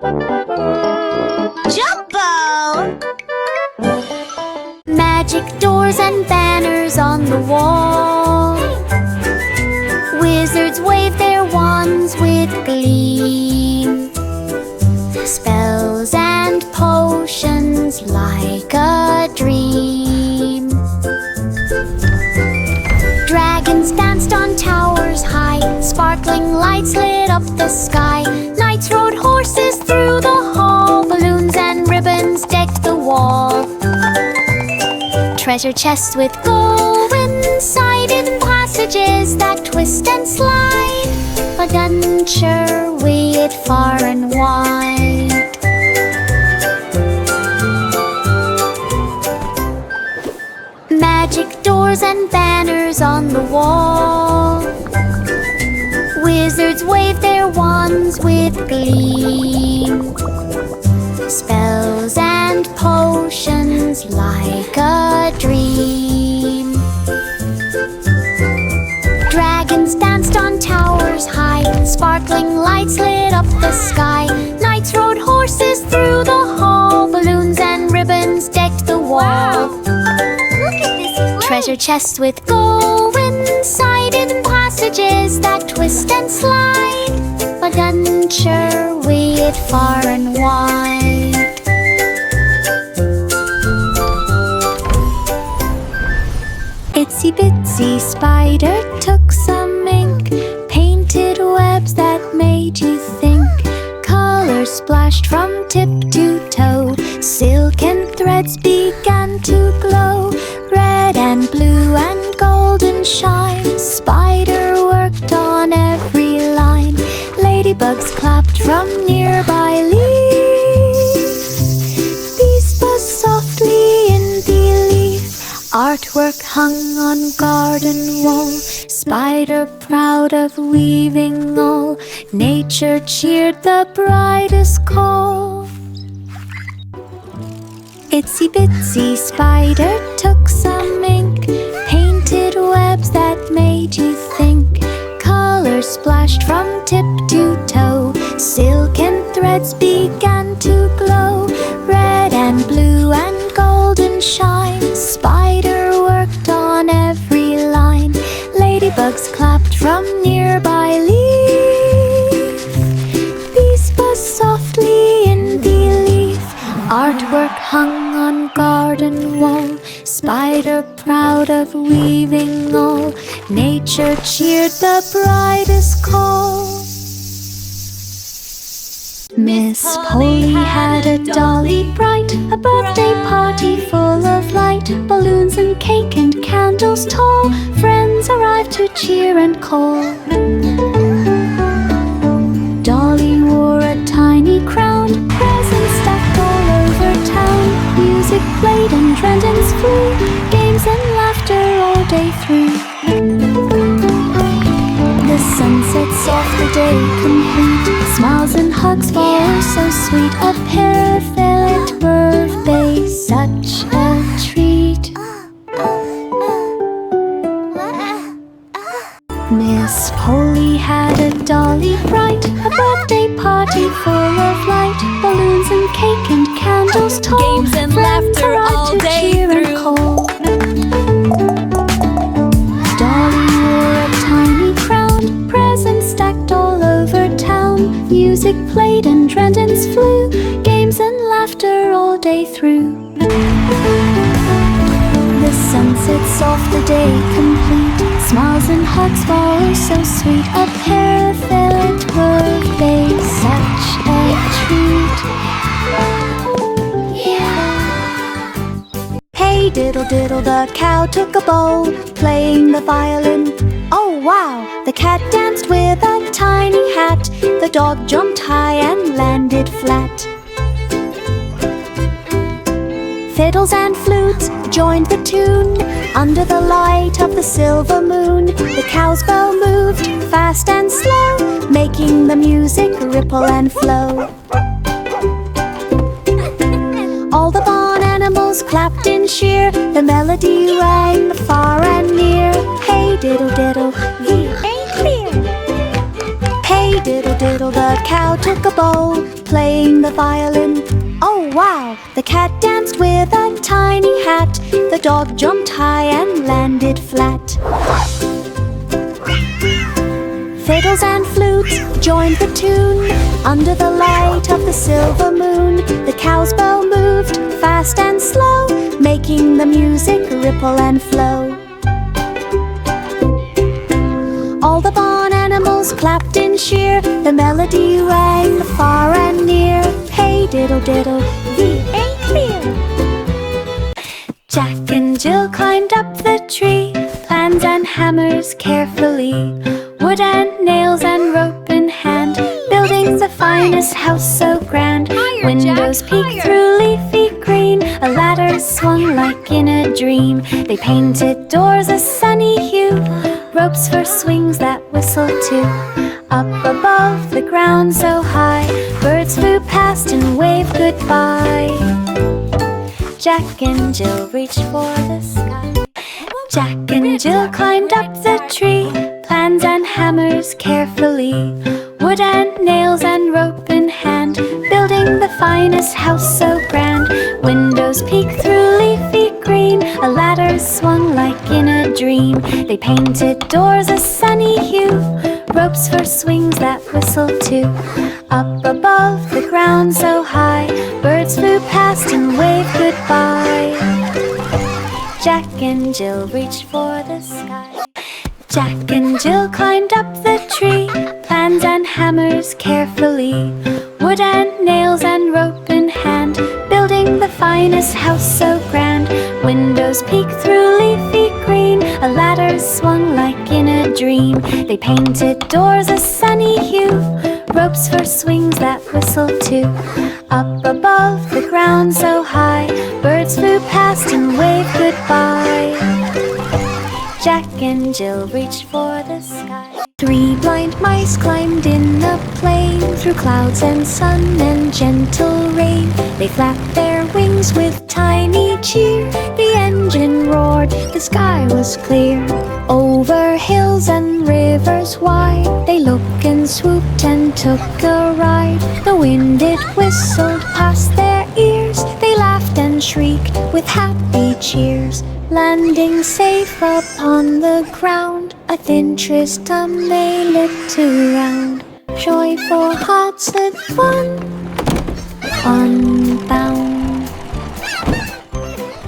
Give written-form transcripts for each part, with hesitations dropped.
Jumbo! Magic doors and banners on the wall. Wizards wave their wands with gleam. Spells and potions like a dream. Dragons danced on towers high. Sparkling lights lit up the sky. Knights rode horses through the hall. Balloons and ribbons decked the wall. Treasure chests with gold inside, in passages that twist and slide. Adventure weird far and wide. Magic doors and banners on the wall. Wizards wave their wands with gleam. Spells and potions like a dream. Dragons danced on towers high. Sparkling lights lit up the sky. Knights rode horses through the hall. Balloons and ribbons decked the wall. Wow. Look at this place. Treasure chests with gold inside, in passages that twist and slide. Adventure weird far and wide. Itsy bitsy spider took some ink, painted webs that made you think. Colors splashed from tip to toe. Silken threads began to glow. Red and blue and golden shine. Spider worked on every line. Ladybugs clapped from nearby leaves. Bees buzzed softly in the leaf. Artwork hung on garden wall. Spider proud of weaving all. Nature cheered the brightest call. Itsy bitsy spider took some ink, painted webs that made you think. Colors splashed from tip to toe. Silken threads began to glow. Red and blue and golden shine. Spider worked on every line. Ladybugs clapped from nearby leaf. Bees buzzed softly in the leaf. Artwork hung on garden wall. Spider proud of weaving all. Nature cheered the brightest call. Miss Polly had a dolly bright, a birthday party full of light. Balloons and cake and candles tall. Friends arrived to cheer and call. Dolly wore a tiny crown. Presents stacked all over town. Music played and dragons flew. Games and laughter all day through. The sun sets off the day complete. Smiles and hugs for so sweet. A perfect birthday, such a treat. Miss Polly had a dolly bright, a birthday party full of light. Balloons and cake and candles tall. Games and laughter all day through. Dolly wore a tiny crown. Presents stacked all over town. Music played and dragons flew. Games and laughter all day through. The sun sets off the day complete. Smiles and hugs for so sweet. A perfect birthday, such a treat. Hey diddle diddle, the cow took a bowl, playing the violin. Oh wow! The cat danced with a tiny hat. The dog jumped high and landed flat. Fiddles and flutes joined the tune. Under the light of the silver moon, the cow's bell moved fast and slow, making the music ripple and flow. All the barn animals clapped in cheer. The melody rang far and near. Hey diddle diddle, the ain't clear. Hey diddle diddle, the cow took a bowl, playing the violin. Oh wow! The cat danced with a tiny hat. The dog jumped high and landed flat. Fiddles and flutes joined the tune. Under the light of the silver moon, the cow's bell moved fast and slow, making the music ripple and flow. All the barn animals clapped in cheer. The melody rang far and near. Hey diddle diddle, the ain't clear. Jack and Jill climbed up the tree, plans and hammers carefully, wood and nails and rope in hand, building the finest house so grand. Windows peek through leafy green, a ladder swung like in a dream. They painted doors a sunny hue, ropes for swings that whistle too. Up above the ground so high, birds flew past and waved goodbye. Jack and Jill reached for the sky. Jack and Jill climbed up the tree, plans and hammers carefully, wood and nails and rope in hand, building the finest house so grand. Windows peeked through leafy green, a ladder swung like in a dream. They painted doors a sunny hue, ropes for swings that whistle too. Up above the ground so high, birds flew past and waved goodbye. Jack and Jill reached for the sky. Jack and Jill climbed up the tree, plans and hammers carefully, wood and nails and rope in hand, building the finest house so grand. Windows peeked through leafy green, a ladder swung like in a dream. They painted doors a sunny hue, ropes for swings that whistle too. Up above the ground so high, birds flew past and waved goodbye. Jack and Jill reached for the sky. 3 blind mice climbed in a plane, through clouds and sun and gentle rain. They flapped their wings with tiny cheer. The engine roared, the sky was clear. Over hills and rivers wide, they looked and swooped and took a ride. The wind it whistled past their ears. They laughed and shrieked with happy cheers. Landing safe upon the ground, a thin tristram they lit around. Joyful hearts had fun, unbound.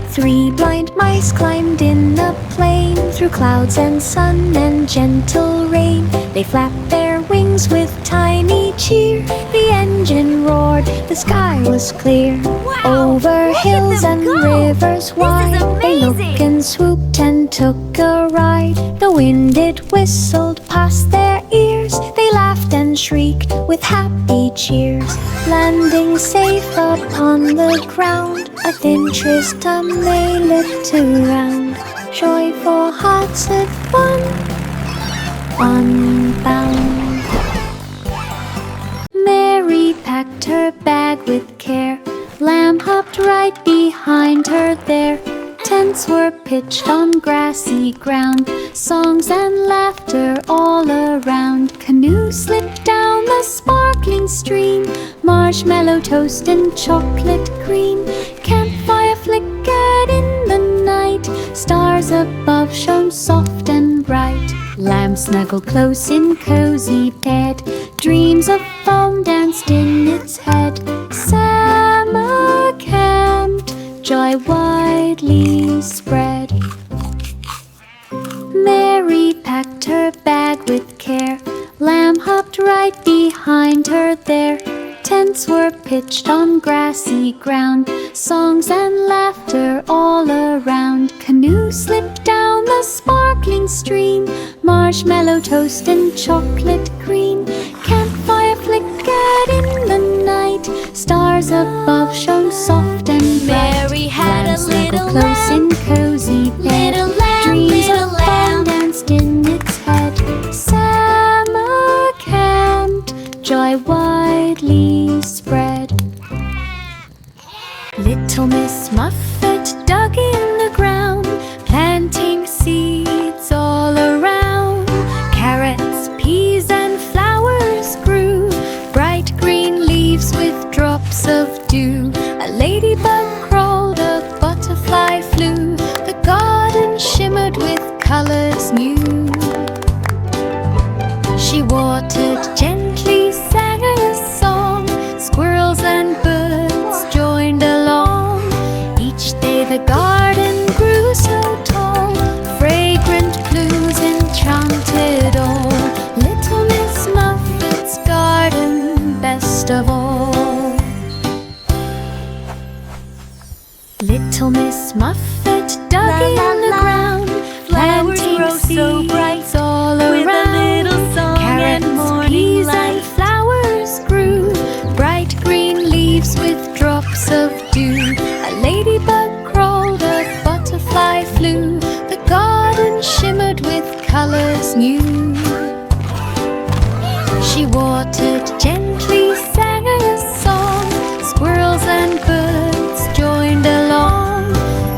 3 blind mice climbed in a plane, through clouds and sun and gentle rain. They flapped their wings with tiny cheer. The engine roared, the sky was clear. Over hills and rivers wide, they looked and swooped and took a ride. The wind it whistled past their ears. They laughed and shrieked with happy cheers. Landing safe upon the ground, a thin tristram they lit around. Joyful hearts had fun, unbound. Mary packed her bag with care. Lamb hopped right behind her there. Tents were pitched on grassy ground, songs and laughter all around. Canoe slipped down the sparkling stream, marshmallow toast and chocolate cream. Campfire flickered in the night, stars above shone soft and bright. Lamb snuggled close in cozy bed, dreams of foam danced in its head. Summer camped, joy widely spread. Mary packed her bag with care. Lamb hopped right behind her there. Tents were pitched on grassy ground, songs and laughter all around. Canoe slipped down the sparkling stream, marshmallow toast and chocolate cream. Campfire flickered in the night, stars above shone soft and bright. Mary had a little close lamb, in cozy bed. little lamb, Dreams little of fun lamb. danced in its head. Summer camped, joy widely spread. Little Miss Muffet dug in the ground, planting seeds all around. Carrots, peas and flowers grew, bright green leaves with drops of dew. A ladybug crawled, a butterfly flew. The garden shimmered with colors new. She watered gently, sang a song. Squirrels and birds joined along. Each day the garden grew so tall. Fragrant blues enchanted all. Little Miss Muffet's garden, best of all. Little Miss Muffet dug in the ground, planting grow so bright seeds all with around. a little song Carrots, and morning peas, light. and flowers grew. Bright green leaves with drops of dew. A ladybug crawled, a butterfly flew. The garden shimmered with colors new. She watered gently, sang a song. Squirrels and birds joined along.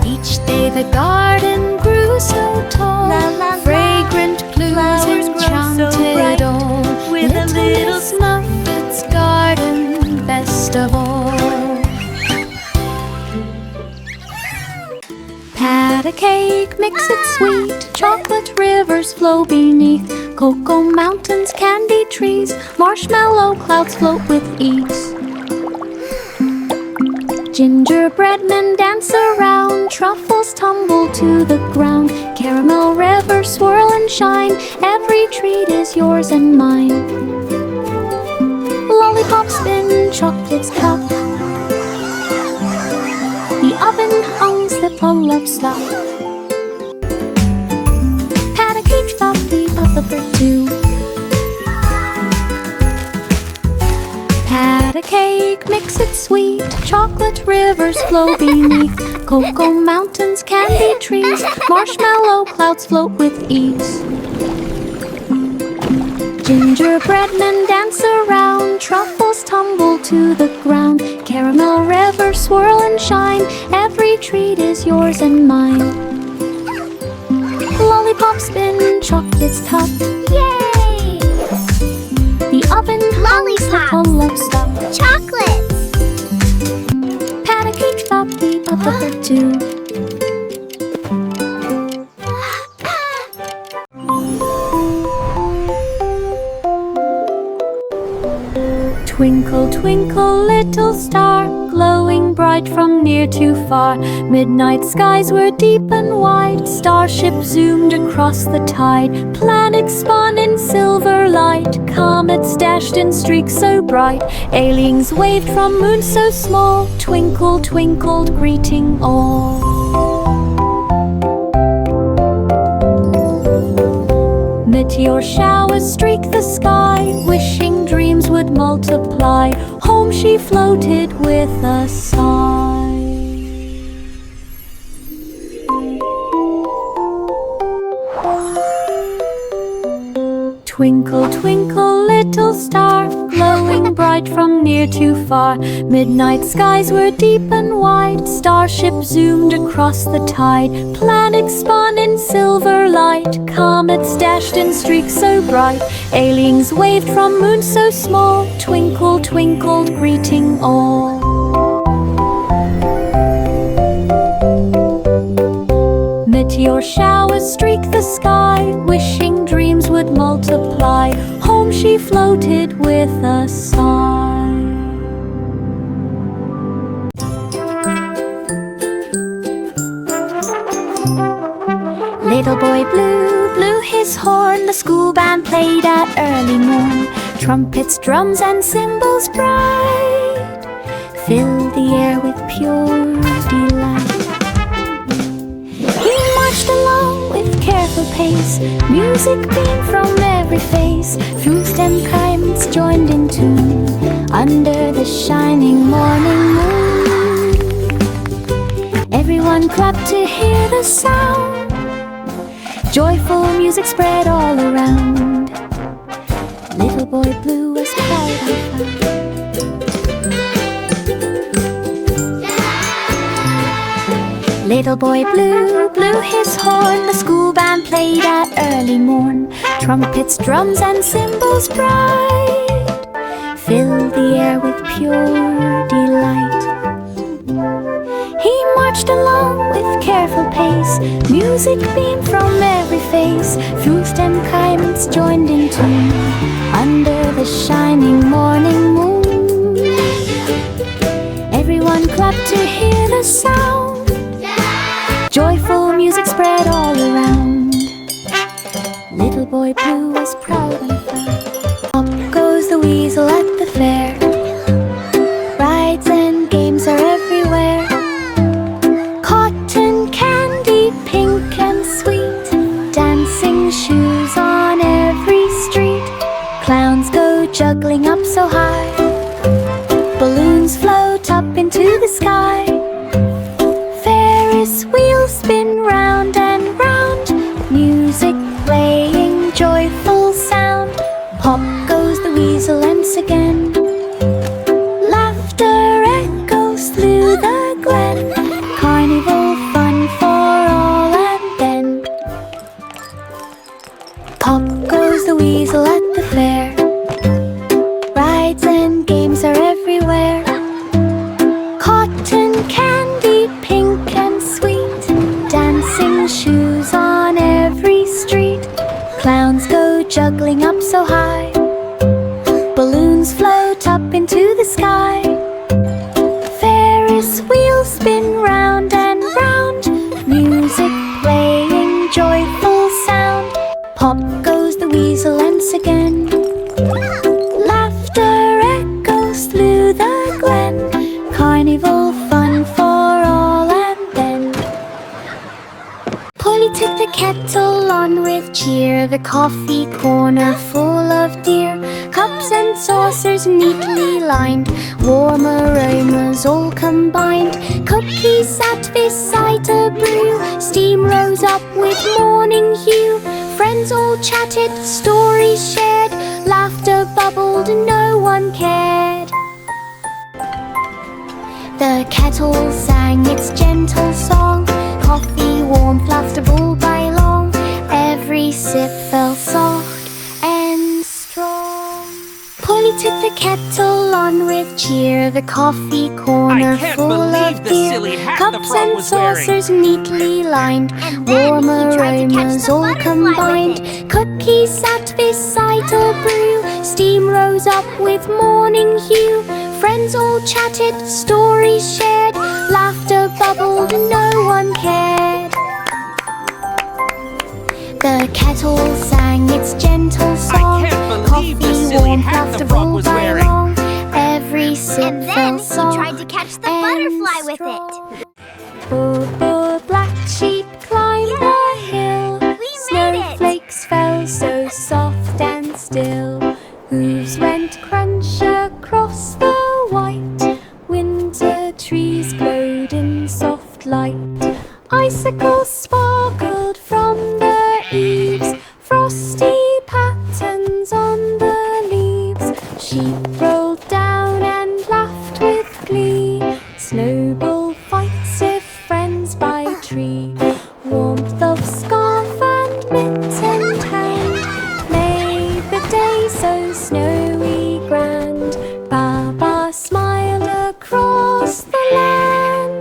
Each day the garden grew so tall. La, la, la. Fragrant blues Flowers grow so enchanted bright all. with a little Miss Muffet's garden, best of all. Pat a cake, mix it sweet. Chocolate rivers flow beneath. Cocoa mountains, candy trees. Marshmallow clouds float with ease. Gingerbread men dance around. Truffles tumble to the ground. Caramel rivers swirl and shine. Every treat is yours and mine. Lollipops spin, chocolates cup. The oven hums the full of stuff. Pat a cake, stop the other two. Pat a cake, mix it sweet. Chocolate rivers flow beneath. Cocoa mountains, candy trees. Marshmallow clouds float with ease. Gingerbread men dance around. Truffles tumble to the ground. Caramel rivers swirl and shine. Every treat is yours and mine. Lollipops spin, chocolates top. Yay! The oven hums the Lollipops. full of stuff. Chocolates! Pat a cake, stop the other two. Twinkle, twinkle, little star, glowing bright from near to far. Midnight skies were deep and wide. Starship zoomed across the tide. Planets spun in silver light. Comets dashed in streaks so bright. Aliens waved from moons so small. Twinkle, twinkled, greeting all. Meteor showers streak the sky, wishing dreams would multiply. Home she floated with a sigh. Twinkle, twinkle, little star, glowing bright from near to far. Midnight skies were deep and wide. Starship zoomed across the tide. Planets spun in silver light. Comets dashed in streaks so bright. Aliens waved from moons so small. Twinkle, twinkled, greeting all. Meteor showers streak the sky, wishing dreams would multiply. Home she floated with a sigh. Little boy Blue blew his horn. The school band played at early morn. Trumpets, drums, and cymbals bright filled the air with pure delight. He marched along with careful pace. Music beamed from every face. Flutes and chimes joined in tune under the shining morning moon. Everyone clapped to hear the sound. Joyful music spread all around. Little boy Blue was proud and proud. Little boy Blue blew his horn. The school band played at early morn. Trumpets, drums, and cymbals bright filled the air with pure Music beamed from every face, flutes and chimes joined in tune under the shining morning moon. Everyone clapped to hear the sound. Joyful music spread all around. Little Boy Blue was proud and proud. Up goes the weasel at the fair. Rides and games are everywhere. Cotton candy, pink and sweet. Dancing shoes on every street. Clowns go juggling up so high. Balloons float up into the sky. Ferris wheels spin round and round. Music playing, joyful sound. Pop goes the weasel once again. Laughter echoes through the glen. Carnival fun for all and then. Pop goes the weasel at the fair. Rides and games are everywhere. Cotton candy, pink and sweet. Dancing shoes on every street. Clowns go juggling up so high. Balloons float up into the sky. Ferris wheels spin round and round. Music playing, joyful sound. Pop goes the weasel once again. Laughter echoes through the glen. Carnival fun for all and then. Polly took the kettle on with cheer. The coffee corner full of dear. Cups and saucers neatly lined. Warm aromas all combined. Cookies sat beside a brew. Steam rose up with morning hue. Friends all chatted, stories shared. Laughter bubbled, no one cared. The kettle sang its gentle song. Coffee warmed, laughter all by long. Every sip felt soft and strong. Polly took the kettle on with cheer. The coffee corner full of dear. Cups and saucers neatly lined. Warm aromas all combined. Cookies sat beside a brew. Steam rose up with morning hue. Friends all chatted, stories shared. Laughter bubbled, no one cared. The kettle sang its gentle song. I can't believe the Coffee silly warmed, hat the laughter frog all was by wearing. long. Every sip And then felt he soft tried to catch the and butterfly with strong. it. Boo, black sheep climbed the hill. We made it! Snowflakes fell so soft and still. Hooves went crunch across the white. Winter trees glowed in soft light. Icicles sparkled from the eaves. Frosty patterns on the leaves. Sheep rolled down and laughed with glee. Snowball fights if friends by tree. Warmth of scarf and mitt and hand made the day so snowy grand. Baba smiled across the land.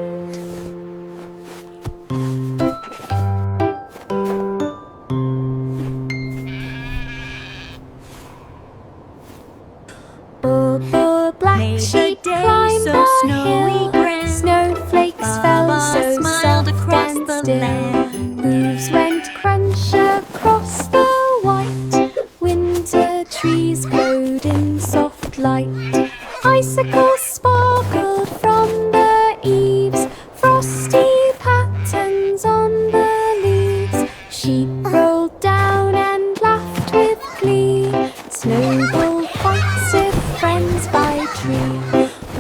Black Made the sheep day climbed so the snowy hill. grand. Snowflakes fell Baba so smiled soft across and the still. land. Hooves went crunch across the white. Winter trees glowed in soft light. Icicles sparkled from the eaves. Frosty patterns on the leaves. Sheep rolled down and laughed with glee. Snowball fights if friends by tree.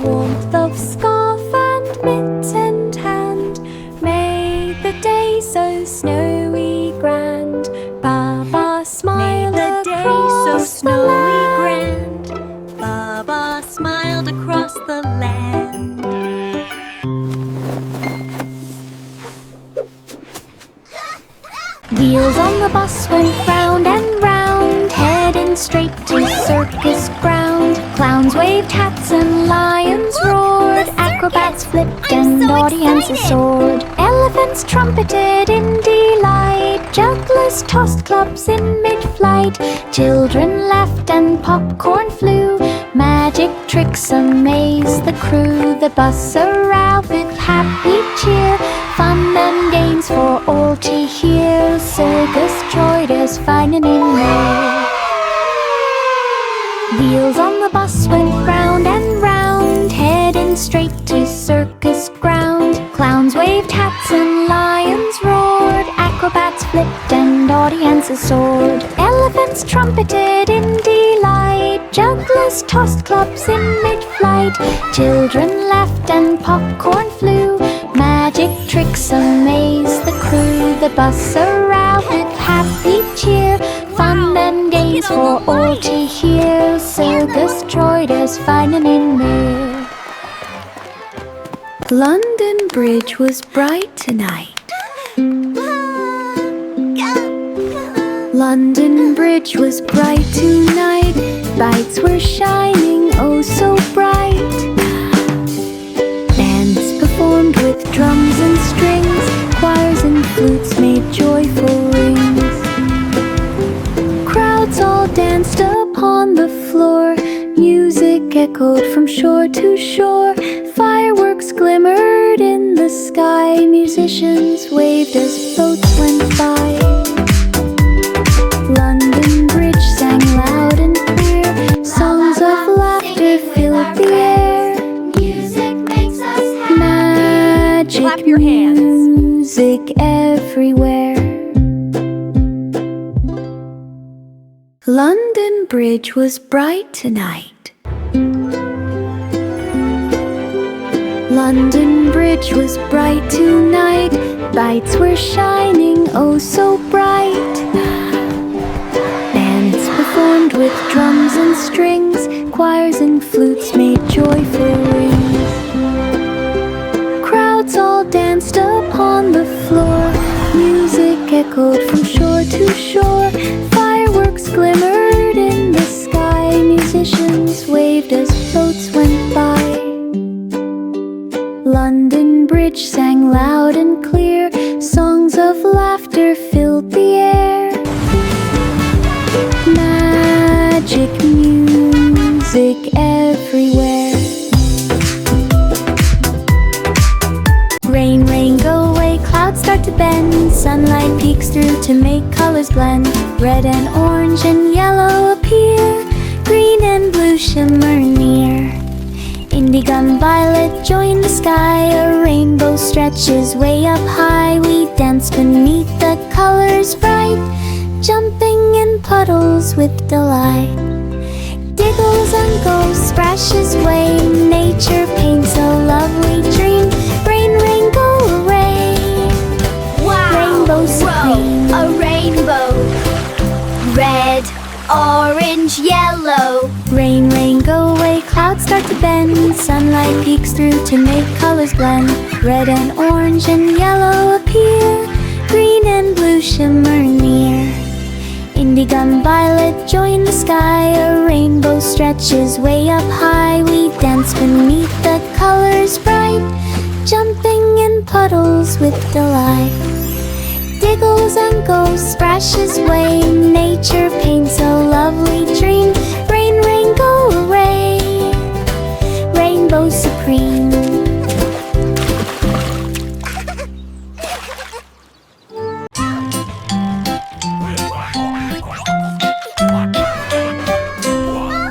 Warmth of scarf and mitt and hand made the day so snowy grand. Baba smiled Made the day so across the snowy land. grand. Baba smiled across the land. Wheels on the bus went round and round, heading straight to circus ground. Clowns waved hats and lions roared. Acrobats flipped and so audiences excited. soared. Elephants trumpeted in delight. Jugglers tossed clubs in mid-flight. Children laughed and popcorn flew. Magic tricks amazed the crew. The bus arrived with happy cheer. Fun and games for all to hear. Circus joy, there's fun and in there. Wheels on the bus went round and round, heading straight to circus ground. Clowns waved hats and lions roared. Acrobats flipped and audiences soared. Elephants trumpeted in delight. Jugglers tossed clubs in mid-flight. Children laughed and popcorn flew. Magic tricks amazed the crew. The bus arrived with happy cheer. Fun and games for all to hear. Circus joy, there's fun and in there. London Bridge was bright tonight. London Bridge was bright tonight. Lights were shining oh so bright. Bands performed with drums and strings. Choirs and flutes made joyful rings. Crowds all danced upon the floor. Music echoed from shore to shore. Fireworks glimmered in the sky. Musicians waved as boats went by. London Bridge sang loud and clear. Songs of laughter filled the air. Music makes us happy. Magic Clap your hands. music everywhere. London Bridge was bright tonight. London Bridge was bright tonight. Lights were shining oh so bright. Bands performed with drums and strings. Choirs and flutes made joyful rings. Crowds all danced upon the floor. Music echoed from shore to shore. Fireworks glimmered in the sky. Musicians waved as boats went by. London Bridge sang loud and clear. Songs of laughter filled the air. Magic music everywhere. Rain, rain, go away, clouds start to bend. Sunlight peeks through to make colors blend. Red and orange and yellow appear. Green and blue shimmer near. Indigo and violet join the sky. A rainbow stretches way up high. We dance beneath the colors bright, jumping in puddles with delight. Diggles and goes, splashes away. Nature paints a lovely dream. Rain, rain, go away. Wow! Rainbow supreme. Whoa, a rainbow. Red, orange, yellow. Rain, rain, go away, clouds start to bend. Sunlight peeks through to make colors blend. Red and orange and yellow appear. Green and blue shimmer near. Indigo and violet join the sky. A rainbow stretches way up high. We dance beneath the colors bright, jumping in puddles with delight. Diggles and goes, splashes away. Nature paints a lovely dream. Rain, rain, go away. Rainbow supreme.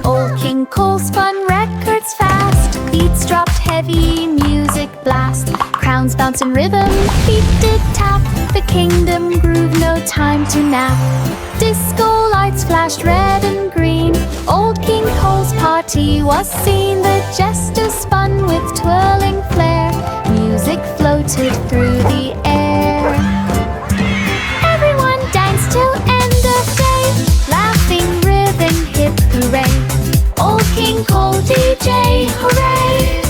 Old King Cole spun records fast. Beats dropped heavy, music blast. Crowns bounce in rhythm, feet did tap. The kingdom groove, no time to nap. Disco lights flashed red and green. Old King Cole's party was seen. The jesters spun with twirling flair. Music floated through the air. Everyone danced till end of day. Laughing, ribbon, hip hooray. Old King Cole DJ, hooray!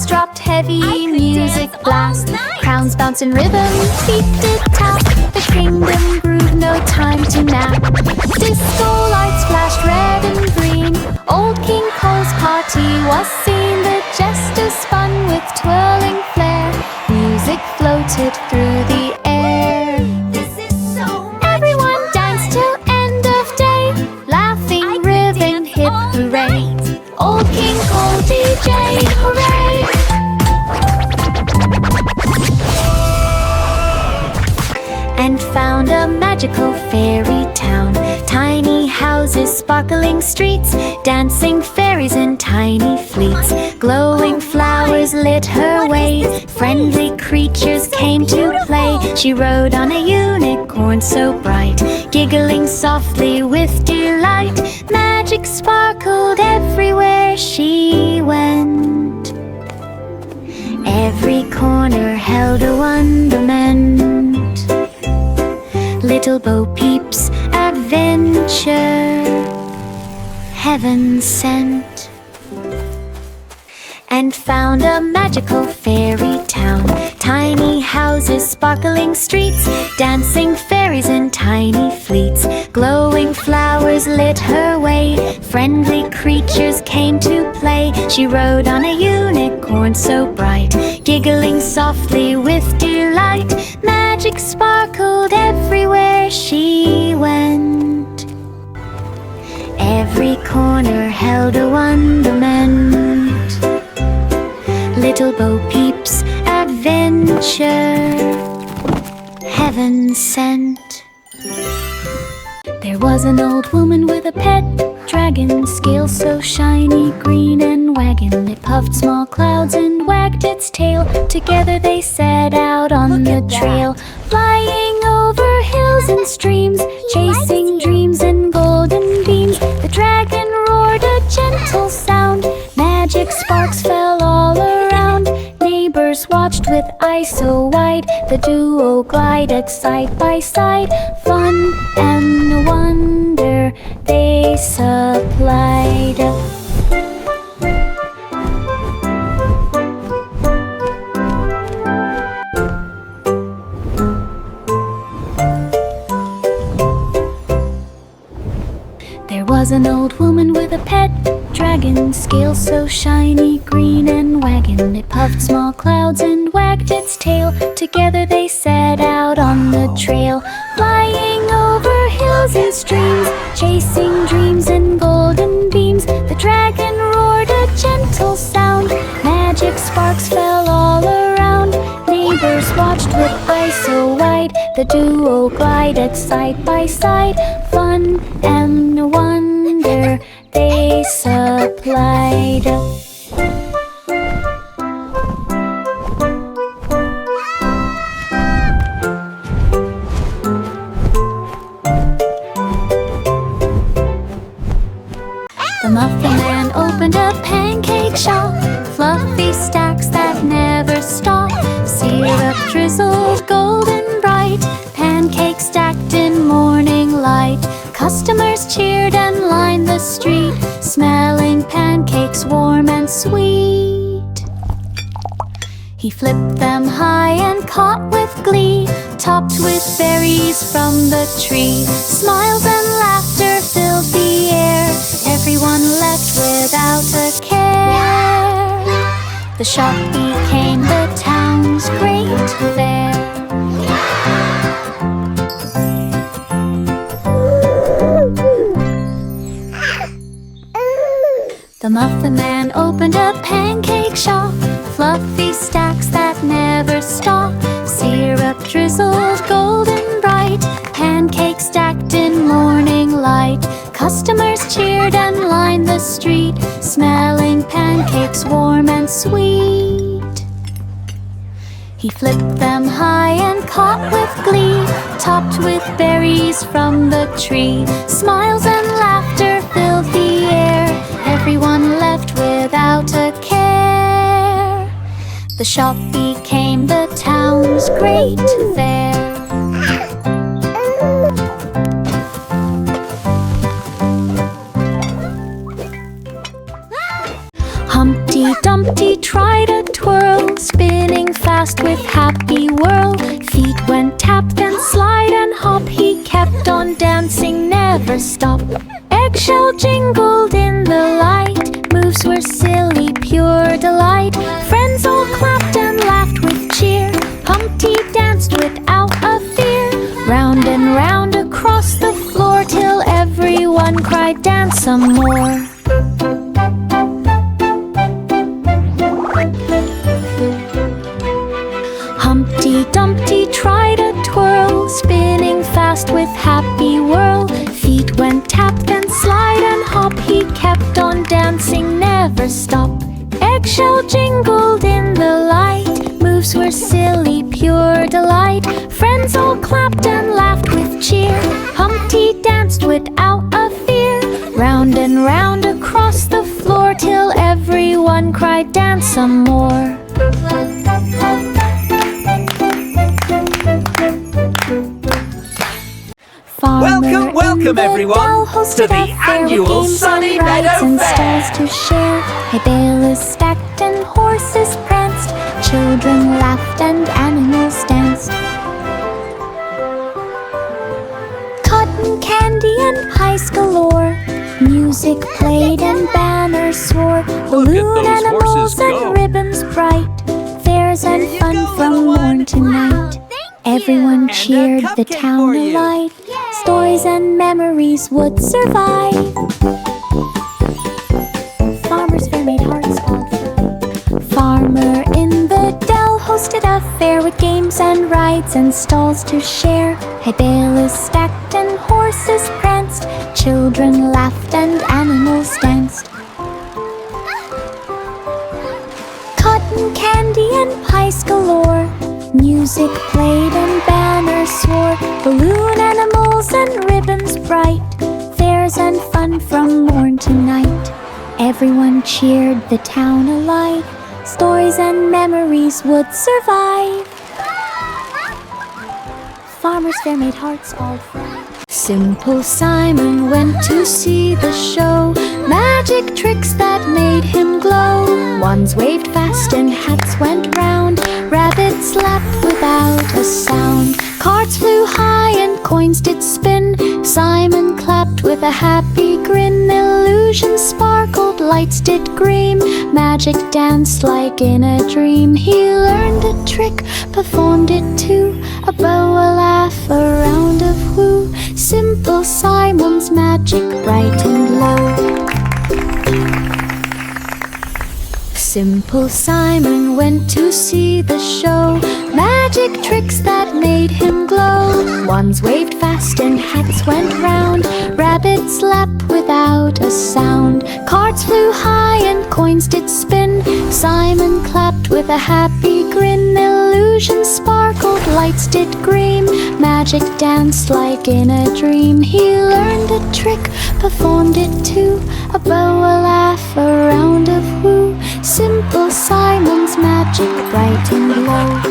Dropped heavy, music blast. Crowns bounce in rhythm, feet did tap. The kingdom groove, no no time to nap. Disco lights flashed red and green. Old King Cole's party was seen. The jesters spun with twirling flair. Music floated through the air. This is so Everyone danced till end of day, laughing, ribbon, hip hooray. Old King Cole DJ, hooray! And found a magical fairy town. Tiny houses, sparkling streets, dancing fairies in tiny fleets. Glowing flowers lit her way. Friendly creatures came to play. She rode on a unicorn so bright, giggling softly with delight. Magic sparkled everywhere she went. Every corner held a wonderment. Little Bo Peep's adventure, heaven sent. And found a magical fairy town. Tiny houses, sparkling streets, dancing fairies in tiny fleets. Glowing flowers lit her way. Friendly creatures came to play. She rode on a unicorn so bright, giggling softly with delight. Magic sparkled everywhere she went. Every corner held a wonderment. Little Bo Peep's adventure, heaven sent. There was an old woman with a pet dragon, scales so shiny, green and wagging. It puffed small clouds and wagged its tail. Together they set out on the trail, flying over hills and streams, chasing dreams and golden beams. The dragon roared a gentle sound. Magic sparks fell all around. Neighbors watched with eyes so wide. The duo glided side by side. Fun and wonder they supplied. There was an old woman with a pet dragon, scales so shiny, green and wagging. It puffed small clouds and wagged its tail. Together they set out on the trail, flying over hills and streams, chasing dreams and golden beams. The dragon roared a gentle sound. Magic sparks fell all around. Neighbors watched with eyes so wide. The duo glided side by side. Fun and wonder they supplied. The Muffin Man opened a pancake shop, fluffy stacks that never stop, syrup drizzled golden bright, pancakes stacked in morning light. Customers cheered and lined the street, smelling pancakes warm and sweet. He flipped them high and caught with glee, topped with berries from the tree. Smiles and laughter filled the air. Everyone left without a care. The shop became the town's great fair. The Muffin Man opened a pancake shop, fluffy stacks that never stop, syrup drizzled golden bright, pancakes stacked in morning light. Customers cheered and lined the street, smelling pancakes warm and sweet. He flipped them high and caught with glee, topped with berries from the tree. Smiles and laughter filled the air. Everyone left without a care. The shop became the town's great fair. Humpty Dumpty tried a twirl, spinning fast with happy whirl. Feet went tap and slide and hop, he kept never stop. Eggshell jingled in the light, moves were silly, pure delight. Friends all clapped and laughed with cheer, Humpty danced without a fear. Round and round across the floor, till everyone cried, dance some more. Humpty Dumpty tried a twirl, spinning fast with happy whirl. Feet went tap, then slide and hop, he kept on dancing, never stop. Eggshell jingled in the light, moves were silly, pure delight. Friends all clapped and laughed with cheer, Humpty danced without a fear. Round and round across the floor, till everyone cried, dance some more. Welcome everyone to the annual Sunny Meadow Fair. To share. Hay bales stacked and horses pranced, children laughed and animals danced. Cotton candy and pies galore, music played and banners swore. Balloon animals and ribbons bright, fairs and fun from morn to night. Everyone cheered, the town alight. Stories and memories would survive. Farmer's fair made hearts all fry. Farmer in the dell hosted a fair with games and rides and stalls to share. Hay bales stacked and horses pranced, children laughed and animals danced. Cotton candy and pies galore, music played and banners swore. Balloon animals and ribbons bright, fairs and fun from morn to night. Everyone cheered, the town alight. Stories and memories would survive. Farmer's fair made hearts all fry. Simple Simon went to see the show, magic tricks that made him glow. Wands waved fast and hats went round, rabbits laughed without a sound. Cards flew high and coins did spin, Simon clapped with a happy grin. Illusions sparkled, lights did gleam, magic danced like in a dream. He learned a trick, performed it too, a bow, a laugh, a round of woo. Simple Simon's magic bright and low. Simple Simon went to see the show, magic tricks that made him glow. Wands waved fast and hats went round, rabbits laughed without a sound. Cards flew high and coins did spin, Simon clapped with a happy grin. Illusions sparkled, lights did gleam, magic danced like in a dream. He learned a trick, performed it too, a bow, a laugh, a round of woo. Simple Simon's magic bright and low.